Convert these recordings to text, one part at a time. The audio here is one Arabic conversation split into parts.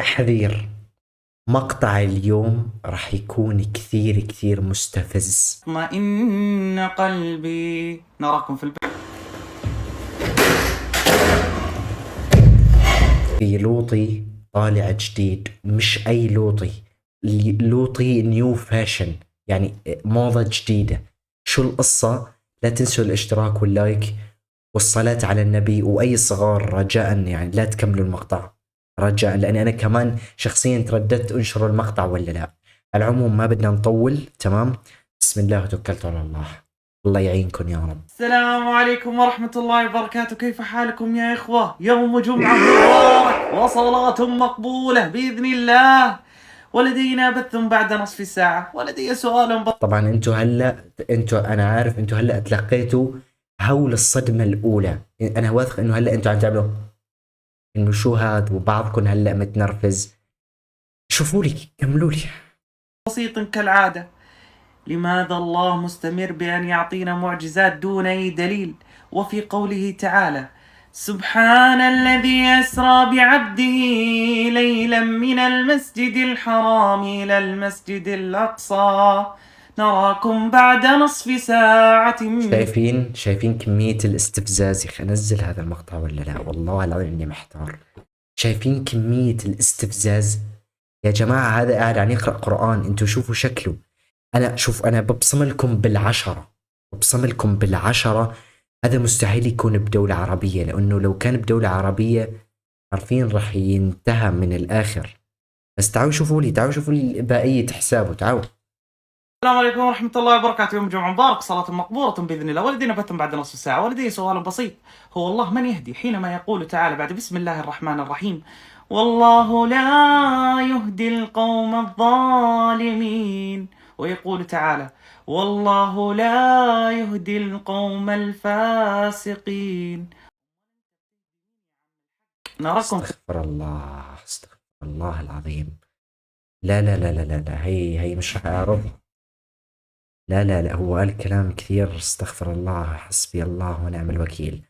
تحذير: مقطع اليوم راح يكون كثير كثير مستفز. اطمئن قلبي. نراكم في البيت. في لوطي طالع جديد، مش أي لوطي، لوطي نيو فاشن، يعني موضة جديدة. شو القصة؟ لا تنسوا الاشتراك واللايك والصلاة على النبي، وأي صغار رجاء يعني لا تكملوا المقطع رجاء، لأني أنا كمان شخصيا ترددت أنشر المقطع ولا لا. على العموم ما بدنا نطول، تمام؟ بسم الله وتوكلت على الله. الله يعينكم يا رب. السلام عليكم ورحمة الله وبركاته. كيف حالكم يا إخوة؟ يوم جمعة مبارك وصلاة مقبولة بإذن الله. ولدينا بث بعد نصف ساعة، ولدي سؤال طبعا انتوا انا عارف انتوا هلا تلقيتوا هول الصدمة الأولى. أنا واثق إنه هلا انتوا عم تعملوا إنه شو هاد، وبعضكم هلا متنرفز. شوفوا لي، كملوا لي. بسيط كالعادة. لماذا الله مستمر بأن يعطينا معجزات دون أي دليل؟ وفي قوله تعالى: سبحان الذي أسرى بعبده ليلا من المسجد الحرام إلى المسجد الأقصى نراكم بعد نصف ساعة. شايفين كمية الاستفزاز؟ يا أخي أنزل هذا المقطع ولا لا؟ والله العظيم إني محتار. شايفين كمية الاستفزاز؟ يا جماعة هذا قاعد عم يقرأ قرآن، انتوا شوفوا شكله. أنا ببصم لكم بالعشرة، ببصم لكم بالعشرة. هذا مستحيل يكون بدولة عربية، لأنه لو كان بدولة عربية عارفين راح ينتهى من الآخر. بس تعالوا شوفوا لي، تعالوا شوفوا لي بقية حسابه، تعالوا. السلام عليكم ورحمة الله وبركاته. يوم جمعة مبارك، صلاة مقبولة بإذن الله. ولدينا بث بعد نصف ساعة. ولدي سؤال بسيط: هو الله من يهدي حينما يقول تعالى بعد بسم الله الرحمن الرحيم: والله لا يهدي القوم الظالمين، ويقول تعالى: والله لا يهدي القوم الفاسقين. نراكم في استغفر الله، استغفر الله العظيم. لا لا لا لا لا, لا. هي مش راح أعرض. لا لا لا، هو قال كلام كثير. استغفر الله، حسبي الله ونعم الوكيل.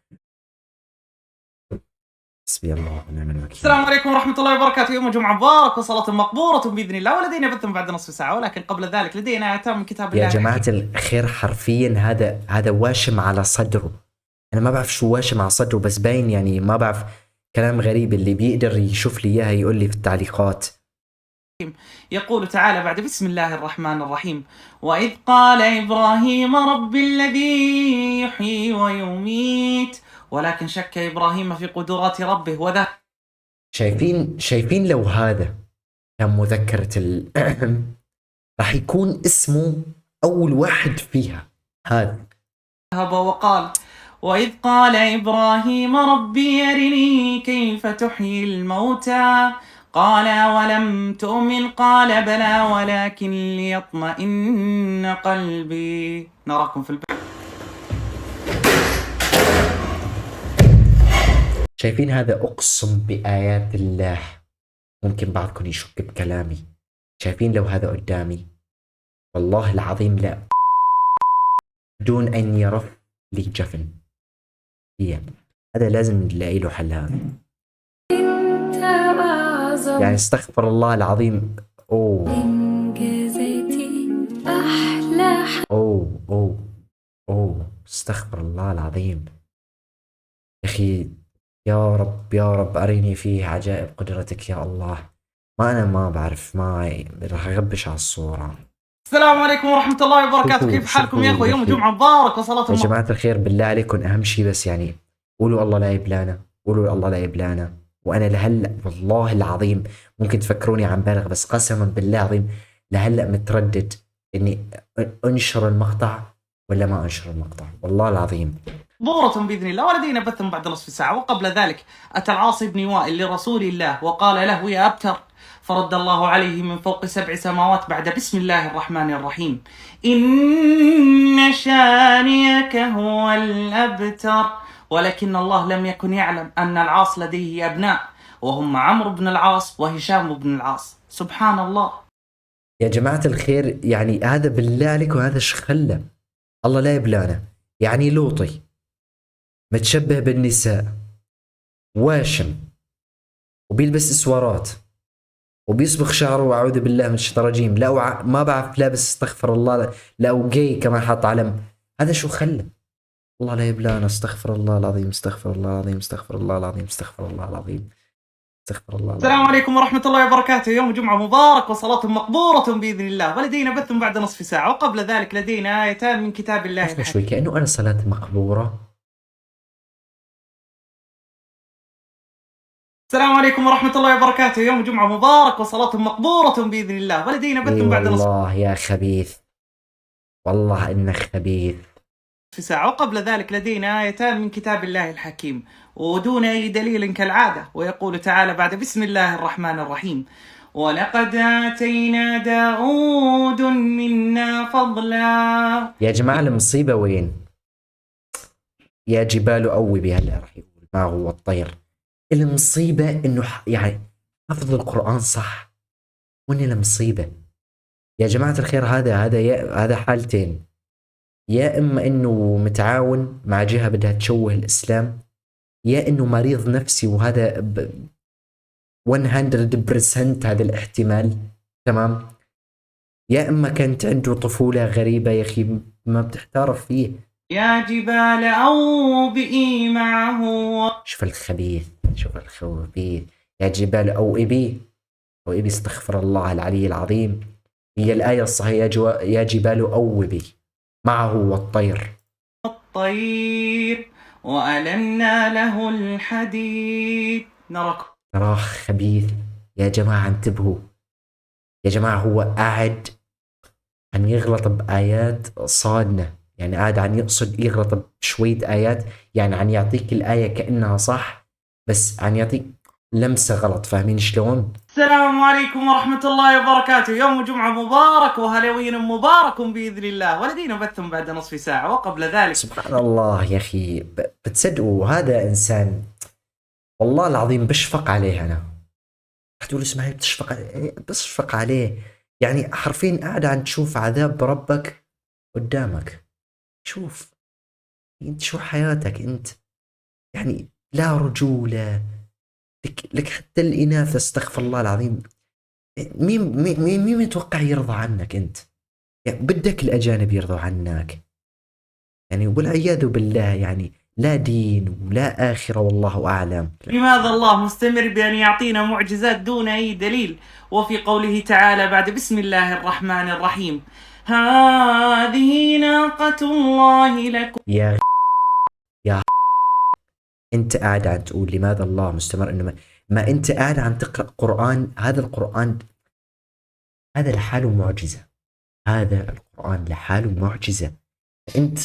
حسبي الله ونعم الوكيل. السلام عليكم ورحمة الله وبركاته. يوم جمعة مبارك وصلاة مقبولة بإذن الله. ولدينا بث بعد نصف ساعة، ولكن قبل ذلك لدينا آيات من كتاب الله يا جماعة الحكيم. الخير، حرفيا هذا واشم على صدره. أنا ما بعرف شو واشم على صدره، بس باين يعني ما بعرف. كلام غريب، اللي بيقدر يشوف لي إياها يقول لي في التعليقات. يقول تعالى بعد بسم الله الرحمن الرحيم: وإذ قال إبراهيم رب الذي يحيي ويميت، ولكن شك إبراهيم في قدرات ربه وذهب. شايفين لو هذا كان مذكرة راح يكون اسمه أول واحد فيها هذا. وقال: وإذ قال إبراهيم ربي أرني كيف تحيي الموتى قال ولم تؤمن قال بلى ولكن ليطمئن قلبي. نراكم في البيت. شايفين هذا؟ أقسم بآيات الله ممكن بعضكم يشك بكلامي. شايفين لو هذا قدامي، والله العظيم لا، بدون أن يرف لي جفن. هذا لازم نلاقي له حل. هذا يعني استغفر الله العظيم. أوه أوه أوه أوه، استغفر الله العظيم. يا أخي، يا رب يا رب أريني فيه عجائب قدرتك يا الله. ما بعرف، ما راح أغبش على الصورة. السلام عليكم ورحمة الله وبركاته. كيف حالكم يا أخوة؟ يوم جمعة مبارك وصلاة يا جماعة الخير، بالله عليكم أهم شيء بس يعني قولوا الله لا يبلانا، قولوا الله لا يبلانا. وأنا لهلأ والله العظيم ممكن تفكروني عم بالغ، بس قسما بالله العظيم لهلأ متردد إني أنشر المقطع ولا ما أنشر المقطع، والله العظيم. بورة بإذن الله. ولدينا بث بعد نصف ساعة. وقبل ذلك أتى العاص بن وائل لرسول الله وقال له: يا أبتر. فرد الله عليه من فوق 7 سماوات بعد بسم الله الرحمن الرحيم: إن شانئك هو الأبتر. ولكن الله لم يكن يعلم أن العاص لديه أبناء، وهم عمرو بن العاص وهشام بن العاص. سبحان الله. يا جماعة الخير، يعني هذا بالله عليكم هذا شخلة. الله لا يبلانا. يعني لوطي متشبه بالنساء، واشم، وبيلبس اسوارات، وبيصبغ شعره واعوذ بالله من الشيطان الرجيم، لا ما بعرف لابس استغفر الله، لا وجاي كمان حاط علم. هذا شو خلى؟ والله لا يبلانا، استغفر الله العظيم، استغفر الله العظيم، استغفر الله العظيم، استغفر الله العظيم، استغفر الله العظيم. السلام عليكم ورحمة الله وبركاته. يوم جمعة مبارك وصلاة مقبورة بإذن الله، ولدينا بث بعد نصف ساعة، وقبل ذلك لدينا آيتان من كتاب الله اسمع الحكيم. شوي، كأنه أنا صلاة مقبورة. السلام عليكم ورحمة الله وبركاته. يوم جمعة مبارك وصلاة مقبورة بإذن الله، ولدينا بث بعد نصف والله يا خبيث، والله إنك خبيث. ساعة، وقبل ذلك لدينا آيتان من كتاب الله الحكيم ودون أي دليل كالعادة. ويقول تعالى بعد بسم الله الرحمن الرحيم: ولقد آتينا داود منا فضلا. يا جماعة المصيبة وين؟ يا جبال أوبي، هلا راح يقول ما هو الطير. المصيبة إنه يعني حفظ القرآن صح، وين المصيبة؟ يا جماعة الخير، هذا حالتين: يا إما إنه متعاون مع جهة بدها تشوه الإسلام، يا إنه مريض نفسي، وهذا 100% هذا الاحتمال. تمام؟ يا إما كانت عنده طفولة غريبة يا أخي ما بتحترف فيه. يا جبال أوبئي معه. شوف الخبيث، شوف الخبيث. يا جبال أوئبي، أوئبي، استغفر الله العلي العظيم. هي الآية الصحيحة يا جبال أوبي معه والطير. الطير وألنا له الحديد. نراكم. تراه خبيث. يا جماعة انتبهوا، يا جماعة هو قاعد عم يغلط بآيات صادنة، يعني قاعد عم يقصد يغلط بشوية آيات، يعني عم يعطيك الآية كأنها صح بس عم يعطيك لمسة غلط. فاهمين شلون؟ السلام عليكم ورحمة الله وبركاته. يوم جمعة مبارك وهالوين مبارك بإذن الله، ولدينا بث بعد نصف ساعة، وقبل ذلك سبحان الله يا أخي، بتصدقوا هذا إنسان والله العظيم بشفق عليه. أنا هتقول اسمعي بتشفق عليه، بشفق عليه، يعني حرفيا قاعد عم تشوف عذاب ربك قدامك. شوف انت شو حياتك انت، يعني لا رجولة لك حتى الإناث، استغفر الله العظيم. مين متوقع يرضى عنك انت؟ يعني بدك الأجانب يرضوا عنك يعني، والعياذ بالله، يعني لا دين ولا آخرة والله أعلم. لماذا الله مستمر بأن يعطينا معجزات دون أي دليل؟ وفي قوله تعالى بعد بسم الله الرحمن الرحيم: هذه ناقة الله لكم. يا انت قاعد عم تقول لماذا الله مستمر، انه ما انت قاعد عم تقرأ قرآن. هذا القرآن هذا لحاله معجزة، هذا القرآن لحاله معجزة. انت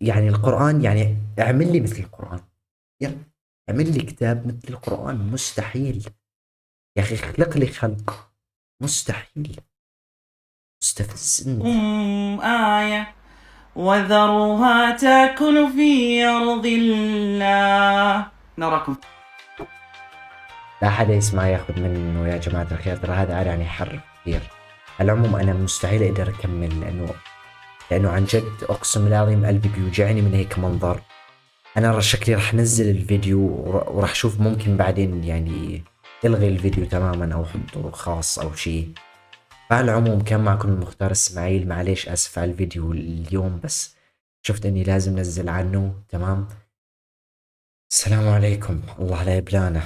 يعني القرآن، يعني اعمل لي مثل القرآن، يلا اعمل لي كتاب مثل القرآن. مستحيل يا أخي، خلق لي خلق مستحيل. مستفز انت. آية وذروها تاكل في أرض الله. نراكم. لا حدا يسمع ياخذ منه يا جماعة الخير، ترى هذا قاعد يعني يحرف كثير. على العموم أنا مستحيل أقدر أكمل، لأنه عن جد أقسم بالله العظيم قلبي بيوجعني من هيك منظر. أنا شكلي رح نزل الفيديو ورح شوف ممكن بعدين يعني ألغي الفيديو تماما أو حطه خاص أو شيء. على العموم كان معكم المختار إسماعيل، معليش آسف على الفيديو اليوم، بس شفت إني لازم نزل عنه. تمام، السلام عليكم، الله لا يبلانا.